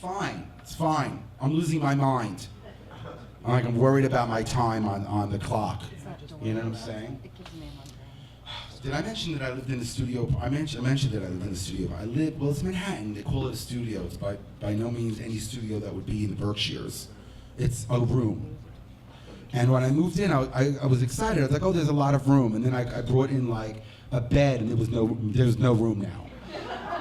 fine. It's fine. I'm losing my mind. I'm worried about my time on the clock. You know what I'm saying? Did I mention that I lived in a studio? I mentioned that I lived in a studio. Well, it's Manhattan. They call it a studio. It's by no means any studio that would be in the Berkshires. It's a room. And when I moved in, I was excited. I was like, oh, there's a lot of room. And then I brought in like a bed, and there's no room now.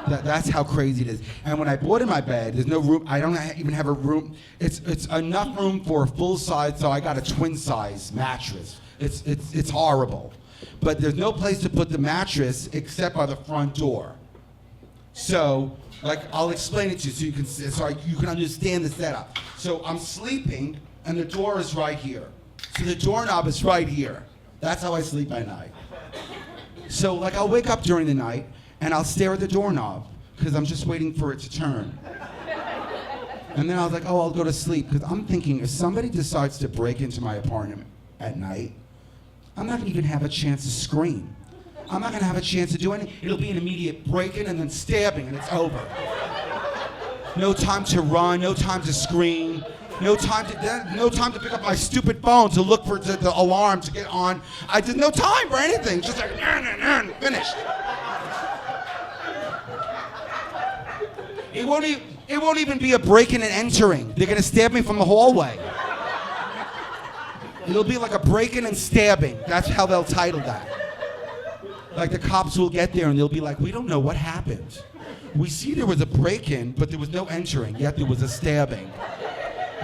That's how crazy it is. And when I bought in my bed, there's no room. I don't even have a room. It's enough room for a full size, so I got a twin size mattress. It's horrible. But there's no place to put the mattress except by the front door. So, like, I'll explain it to you so you can understand the setup. So I'm sleeping, and the door is right here. So the doorknob is right here. That's how I sleep at night. So, like, I'll wake up during the night, and I'll stare at the doorknob, because I'm just waiting for it to turn. And then I was like, oh, I'll go to sleep, because I'm thinking, if somebody decides to break into my apartment at night, I'm not gonna even have a chance to scream. I'm not gonna have a chance to do anything. It'll be an immediate break-in and then stabbing, and it's over. No time to run, no time to scream, no time to pick up my stupid phone to look for the alarm to get on. I did no time for anything. Just like, finished. It won't even be a break-in and entering. They're gonna stab me from the hallway. It'll be like a break-in and stabbing. That's how they'll title that. Like, the cops will get there and they'll be like, we don't know what happened. We see there was a break-in, but there was no entering, yet there was a stabbing.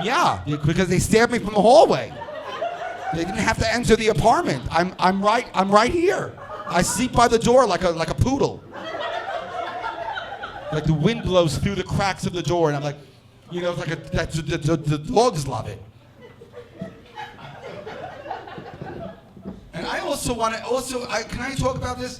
Yeah, because they stabbed me from the hallway. They didn't have to enter the apartment. I'm right here. I sleep by the door like a poodle. Like, the wind blows through the cracks of the door, and I'm like, you know, it's like the dogs love it. And I also want to, can I talk about this?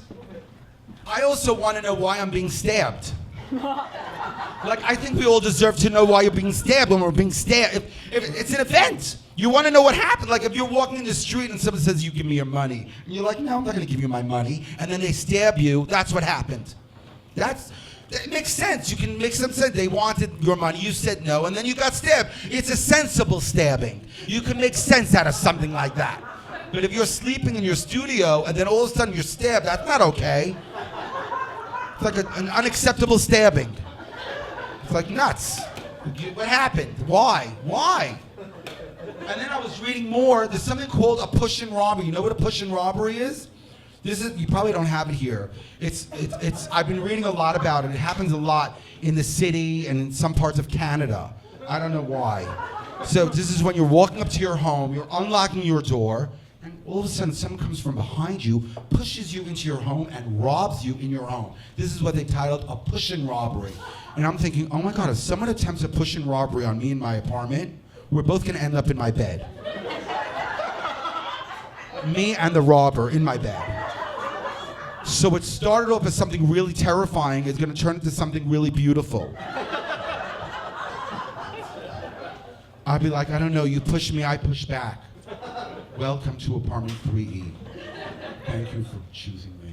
I also want to know why I'm being stabbed. Like, I think we all deserve to know why you're being stabbed when we're being stabbed. If it's an event, you want to know what happened. Like, if you're walking in the street and someone says, you give me your money, and you're like, no, I'm not going to give you my money, and then they stab you, that's what happened. It makes sense. You can make some sense. They wanted your money, you said no, and then you got stabbed. It's a sensible stabbing. You can make sense out of something like that. But if you're sleeping in your studio and then all of a sudden you're stabbed, that's not okay. It's like an unacceptable stabbing. It's like nuts. What happened? Why? And then I was reading more. There's something called a push-in robbery. You know what a push-in robbery is? You probably don't have it here. I've been reading a lot about it. It happens a lot in the city and in some parts of Canada. I don't know why. So this is when you're walking up to your home, you're unlocking your door, and all of a sudden someone comes from behind you, pushes you into your home, and robs you in your home. This is what they titled a push-in robbery. And I'm thinking, oh my God, if someone attempts a push-in robbery on me in my apartment, we're both gonna end up in my bed. Me and the robber in my bed. So it started off as something really terrifying. It's gonna turn into something really beautiful. I'd be like, I don't know, you push me, I push back. Welcome to apartment 3E. Thank you for choosing me.